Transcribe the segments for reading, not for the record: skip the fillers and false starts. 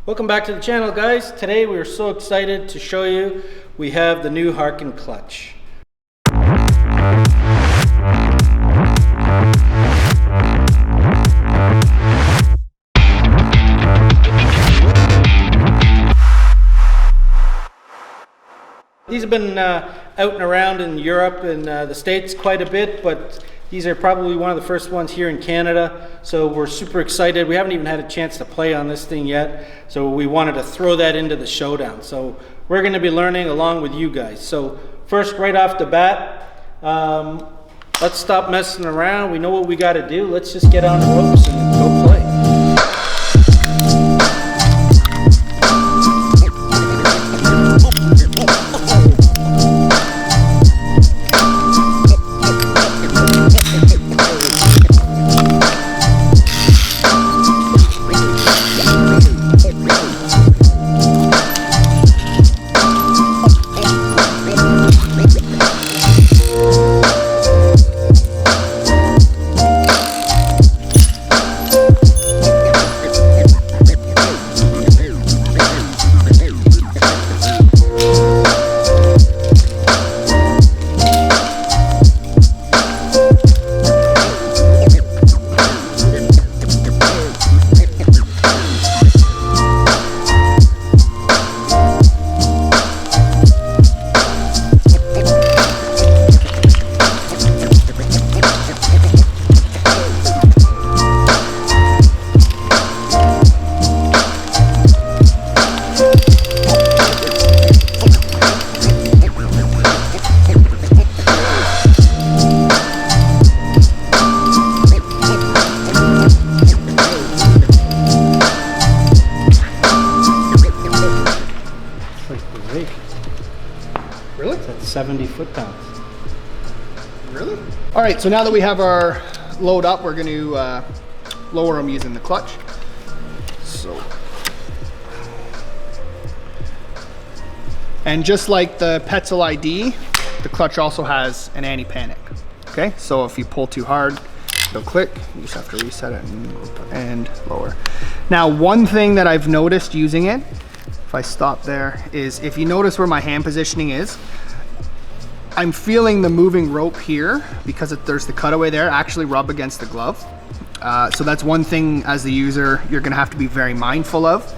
Welcome back to the channel, guys. Today we are so excited to show you we have the new Harken Clutch. These have been out and around in Europe and the States quite a bit, but these are probably one of the first ones here in Canada, so we're super excited. We haven't even had a chance to play on this thing yet, so we wanted to throw that into the showdown. So we're going to be learning along with you guys. So first, right off the bat, let's stop messing around. We know what we got to do. Let's just get on the ropes and go play. Really? It's at 70 foot-pounds. Really? All right, so now that we have our load up, we're going to lower them using the clutch. So, and just like the Petzl ID, the clutch also has an anti-panic. Okay, so if you pull too hard, it'll click. You just have to reset it and lower. Now, one thing that I've noticed using it, if I stop there, is if you notice where my hand positioning is, I'm feeling the moving rope here because there's the cutaway there actually rub against the glove. So that's one thing as the user you're gonna have to be very mindful of,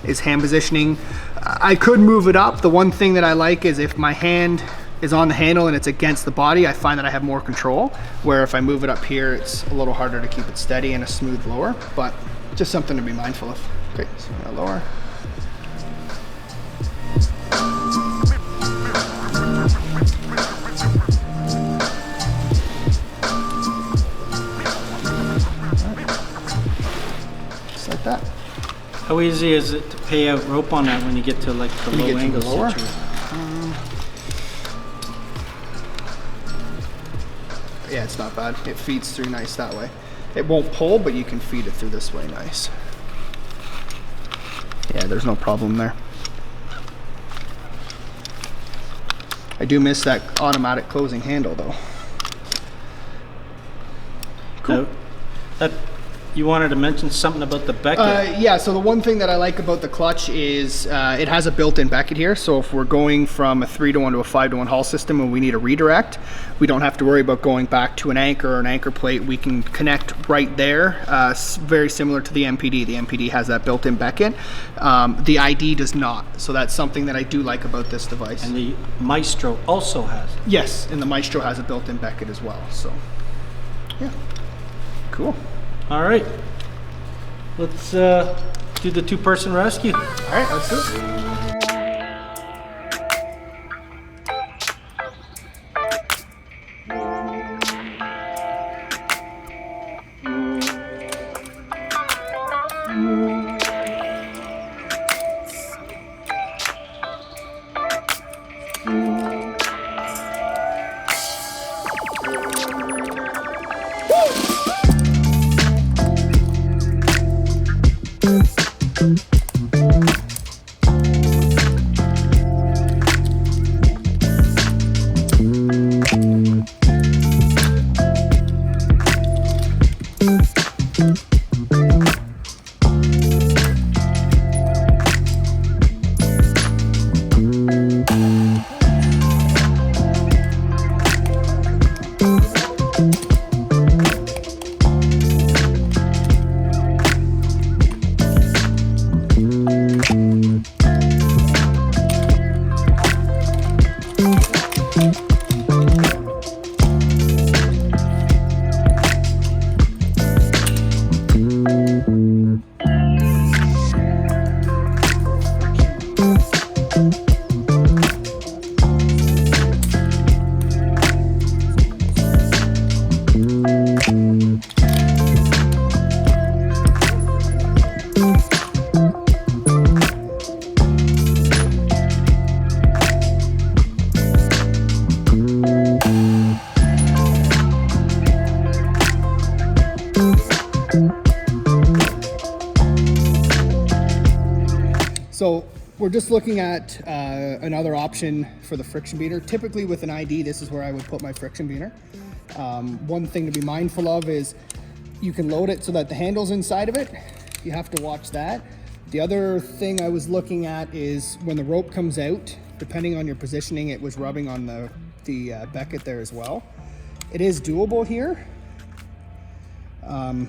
is hand positioning. I could move it up. The one thing that I like is if my hand is on the handle and it's against the body, I find that I have more control, where if I move it up here, it's a little harder to keep it steady and a smooth lower, but just something to be mindful of. Okay, so I'm gonna lower. Just like that. How easy is it to pay out rope on that when you get to like the low angle situation? Yeah, it's not bad. It feeds through nice that way. It won't pull, but you can feed it through this way nice. Yeah, there's no problem there. I do miss that automatic closing handle though. Cool. You wanted to mention something about the Beckett. Yeah, so the one thing that I like about the clutch is it has a built-in Beckett here. So if we're going from a 3-to-1 to a 5-to-1 hull system and we need a redirect, we don't have to worry about going back to an anchor or an anchor plate. We can connect right there, very similar to the MPD. The MPD has that built-in Beckett. The ID does not. So that's something that I do like about this device. And the Maestro also has it. Yes, and the Maestro has a built-in Beckett as well. So, yeah, cool. All right, let's do the two-person rescue. All right, let's do it. So we're just looking at another option for the friction beater. Typically with an ID, this is where I would put my friction beater. One thing to be mindful of is you can load it so that the handle's inside of it. You have to watch that. The other thing I was looking at is when the rope comes out, depending on your positioning, it was rubbing on the becket there as well. It is doable here. I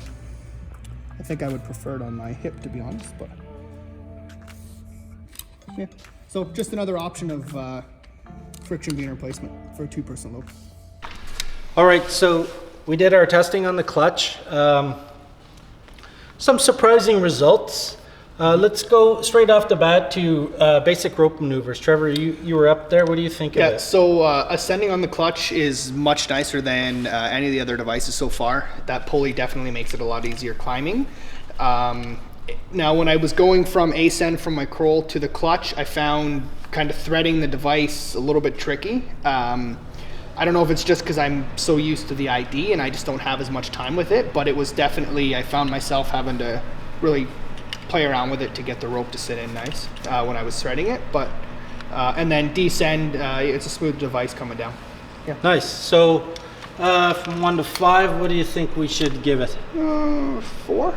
think I would prefer it on my hip, to be honest, but yeah. So just another option of friction beater replacement for a 2-person load. All right, so we did our testing on the clutch. Some surprising results. Let's go straight off the bat to basic rope maneuvers. Trevor, you were up there. What do you think of it? So ascending on the clutch is much nicer than any of the other devices so far. That pulley definitely makes it a lot easier climbing. Now, when I was going from ascend from my curl to the clutch, I found kind of threading the device a little bit tricky. I don't know if it's just because I'm so used to the ID and I just don't have as much time with it, but it was definitely, I found myself having to really play around with it to get the rope to sit in nice when I was threading it. But and then descend, it's a smooth device coming down. Yeah. Nice. So from 1 to 5, what do you think we should give it? 4.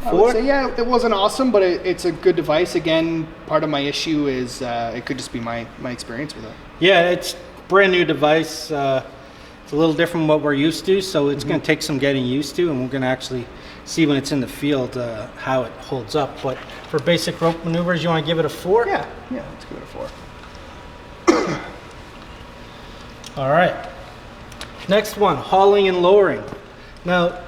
I 4? would say, yeah, it wasn't awesome, but it's a good device. Again, part of my issue is it could just be my experience with it. Yeah, it's brand new device. It's a little different from what we're used to, so it's going to take some getting used to, and we're going to actually see when it's in the field how it holds up. But for basic rope maneuvers, you want to give it a 4? Yeah, let's give it a 4. All right. Next one, hauling and lowering. Now,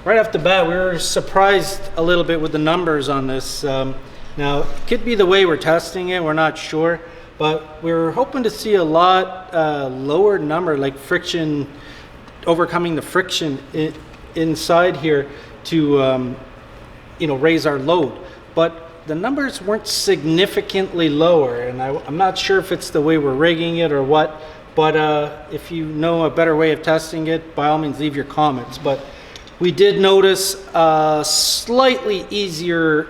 right off the bat, we were surprised a little bit with the numbers on this. Now, it could be the way we're testing it, we're not sure, but we were hoping to see a lot lower number, like friction, overcoming the friction inside here to raise our load. But the numbers weren't significantly lower, and I'm not sure if it's the way we're rigging it or what, but if you know a better way of testing it, by all means leave your comments. But we did notice a slightly easier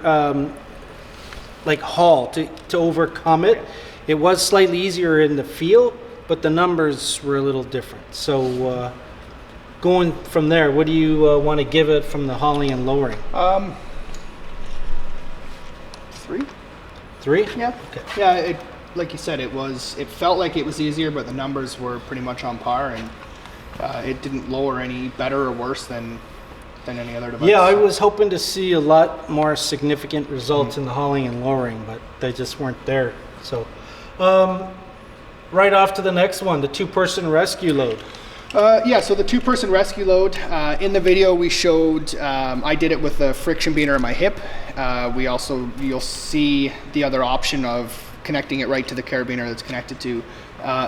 haul to overcome it. It was slightly easier in the field, but the numbers were a little different. So going from there, what do you want to give it from the hauling and lowering? 3. 3? Yeah. Okay. Yeah, like you said, it felt like it was easier, but the numbers were pretty much on par, and it didn't lower any better or worse than any other device. Yeah, I was hoping to see a lot more significant results in the hauling and lowering, but they just weren't there. So right off to the next one, the 2-person rescue load. So the 2-person rescue load, in the video we showed, I did it with the friction beater on my hip. You'll see the other option of connecting it right to the carabiner that's connected to.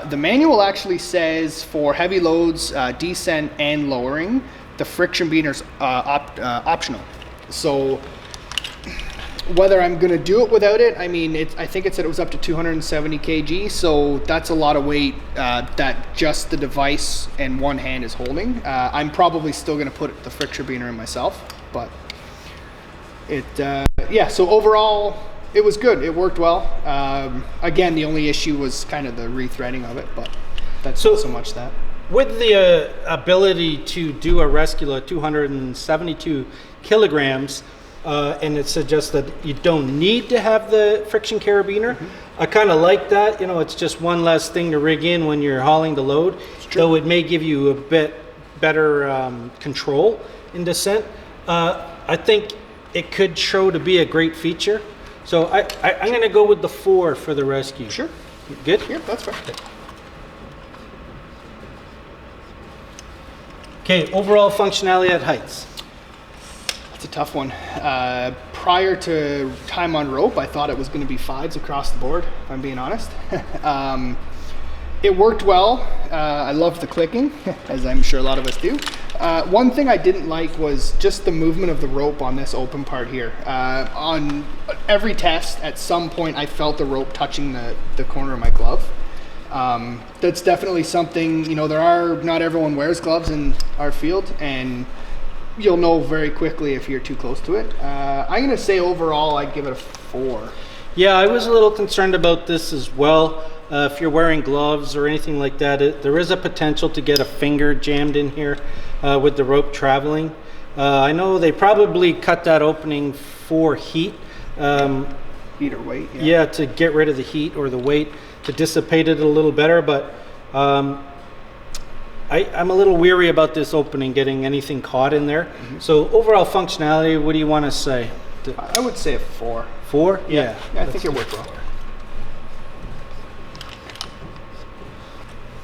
The manual actually says for heavy loads, descent and lowering, the friction beater's optional. So whether I'm going to do it without it, I mean, I think it said it was up to 270 kg, so that's a lot of weight that just the device and one hand is holding. I'm probably still going to put the friction beater in myself, but so overall, it was good. It worked well. Again, the only issue was kind of the rethreading of it, but that's not so much that. With the ability to do a rescue at 272 kilograms, and it suggests that you don't need to have the friction carabiner. I kind of like that. It's just one less thing to rig in when you're hauling the load, though it may give you a bit better control in descent. I think it could show to be a great feature. So I'm going to go with the 4 for the rescue. Sure. Good? Yeah, that's fair. Okay, overall functionality at heights. It's a tough one. Prior to time on rope, I thought it was going to be 5s across the board, if I'm being honest. It worked well. I loved the clicking, as I'm sure a lot of us do. One thing I didn't like was just the movement of the rope on this open part here. On every test, at some point, I felt the rope touching the corner of my glove. That's definitely something, not everyone wears gloves in our field, and you'll know very quickly if you're too close to it. I'm going to say overall, I'd give it a 4. Yeah, I was a little concerned about this as well. If you're wearing gloves or anything like that, there is a potential to get a finger jammed in here with the rope traveling. I know they probably cut that opening for heat. Heat or weight? Yeah, to get rid of the heat or the weight, to dissipate it a little better, but I'm a little weary about this opening getting anything caught in there. So overall functionality, what do you want to say? I would say a 4. 4? Yeah. I think it worked well.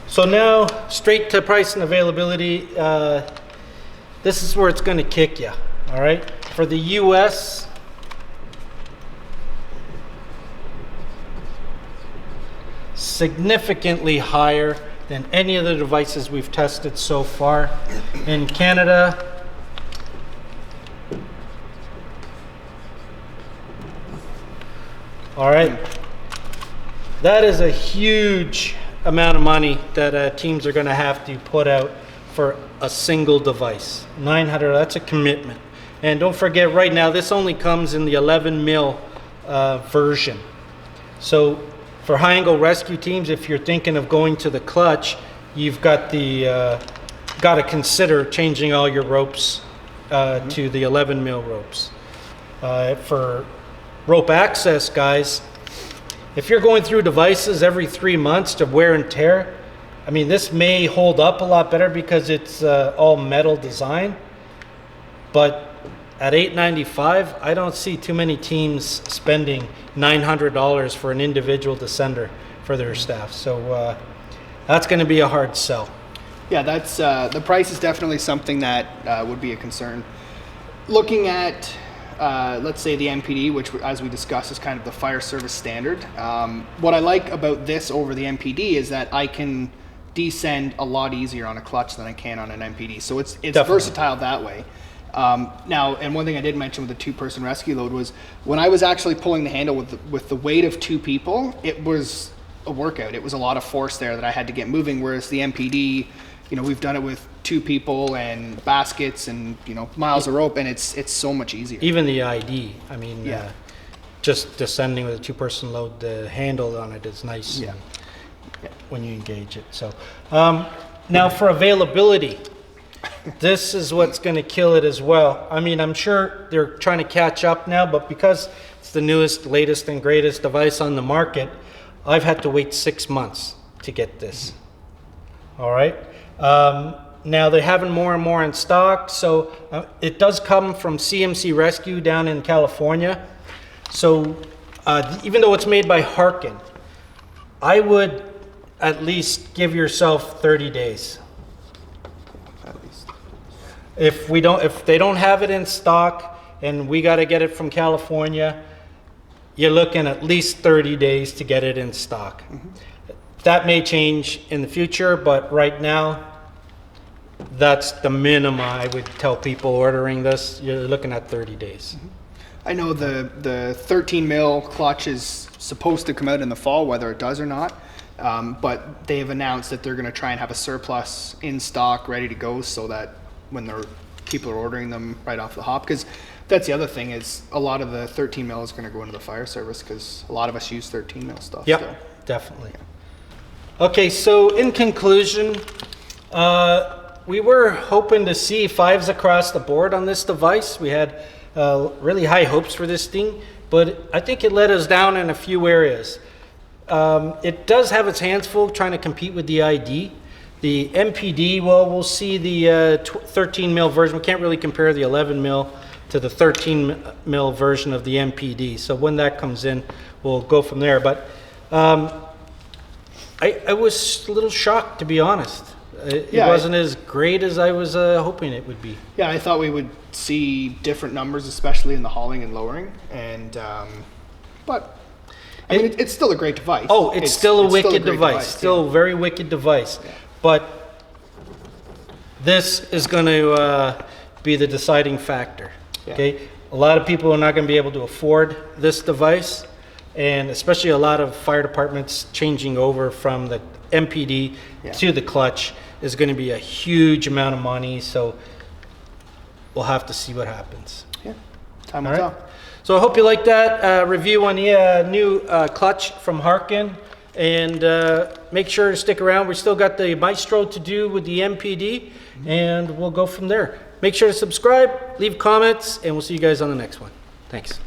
So now, straight to price and availability. This is where it's going to kick you, all right? For the US, significantly higher than any of the devices we've tested so far. In Canada, all right, that is a huge amount of money that teams are going to have to put out for a single device. 900, that's a commitment. And don't forget, right now, this only comes in the 11 mil version. So for high angle rescue teams, if you're thinking of going to the clutch, you've got to consider changing all your ropes to the 11 mil ropes. For rope access, guys, if you're going through devices every 3 months to wear and tear, I mean, this may hold up a lot better because it's all metal design. But at $895, I don't see too many teams spending $900 for an individual descender for their staff. So that's going to be a hard sell. Yeah, that's the price is definitely something that would be a concern. Looking at, let's say, the MPD, which, as we discussed, is kind of the fire service standard. What I like about this over the MPD is that I can descend a lot easier on a clutch than I can on an MPD. So it's versatile that way. Now, and one thing I did mention with the 2-person rescue load was when I was actually pulling the handle with the weight of 2 people, it was a workout. It was a lot of force there that I had to get moving, whereas the MPD, you know, we've done it with 2 people and baskets and, you know, miles of rope, and it's so much easier. Even the ID, I mean, just descending with a 2-person load, the handle on it is nice when you engage it. So now for availability, this is what's going to kill it as well. I mean, I'm sure they're trying to catch up now, but because it's the newest, latest, and greatest device on the market, I've had to wait 6 months to get this. All right. Now they're having more and more in stock, so it does come from CMC Rescue down in California. So even though it's made by Harken, I would at least give yourself 30 days. At least. If they don't have it in stock and we got to get it from California, you're looking at least 30 days to get it in stock. That may change in the future, but right now, that's the minimum I would tell people ordering this. You're looking at 30 days. I know the 13 mil clutch is supposed to come out in the fall, whether it does or not. But they've announced that they're going to try and have a surplus in stock ready to go so that when people are ordering them right off the hop. Because that's the other thing is a lot of the 13 mil is going to go into the fire service because a lot of us use 13 mil stuff. Yep, still. definitely. Okay, so in conclusion, we were hoping to see 5s across the board on this device. We had really high hopes for this thing, but I think it let us down in a few areas. It does have its hands full trying to compete with the ID. The MPD, well, we'll see the 13 mil version. We can't really compare the 11 mil to the 13 mil version of the MPD. So when that comes in, we'll go from there. But I was a little shocked, to be honest. It wasn't as great as I was hoping it would be. Yeah, I thought we would see different numbers, especially in the hauling and lowering. And but I mean, it's still a great device. Oh, it's still a wicked device. Still a very wicked device. Yeah. But this is going to be the deciding factor. Yeah. Okay, a lot of people are not going to be able to afford this device, and especially a lot of fire departments changing over from the MPD to the clutch is going to be a huge amount of money. So we'll have to see what happens. Yeah, time will tell. So I hope you like that review on the new clutch from Harken. And make sure to stick around. We still got the Maestro to do with the MPD, and we'll go from there. Make sure to subscribe, leave comments, and we'll see you guys on the next one. Thanks.